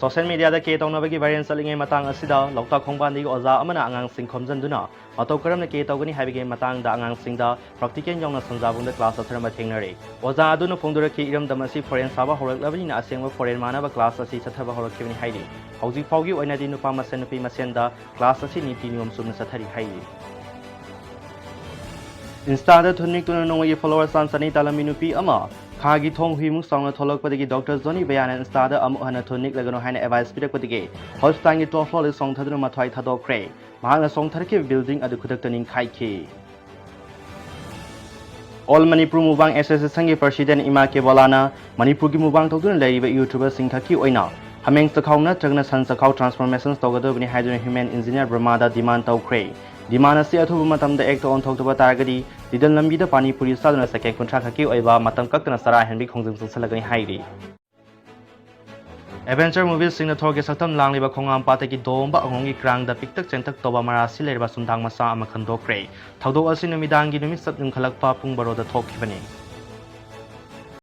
Social media da ke taunabagi variant salingai matang asida lokta khongbandi oza amana angang sing khomjanduna matau karamna ke tawgani haibige matang da angang singda practical yongna sanjabungda class atharama thengnare oza aduna phongdura ke iram damasi foreign saba horaklabani na asengwa foreign manaba class asi sathaba horakhibani hairi hauji faugi oina di nupa masen nupi masenda class asi niti niom sumna sathari hairi Insta da thunik tuna nongi followers sansani talami nupi ama Khagi thong hui mung song tholok padigi Dr. Johnny Bayan Insta da amu hana thunik lagano haina advice pidak padigi hospital ngi 12 floor song thadru mathwai thadokre mahangna song tharki building adu khudak taning khaiki All Manipur Mubang SSS sangi President Ima Kebalana Manipur gi mubang tawdun laiba YouTuber singkhaki oina hameng sakhauna chagna san sakhau transformations tawgadobni haidun human engineer Brahmada demand tawkre Demand asi athubu matamda ekto on thoktoba taragadi didal lambida pani puri saduna sake kuntra khaki oiba matam kaktana sara henbi khongjung salagani hairi Adventure movies singna thorge saktam langliba khongam pataki domba angongi krang da piktak chentak toba marasi lerba sundang masa ama khandokre thawdo asi numidangi numi satnung khalakpa pung baroda thokhibani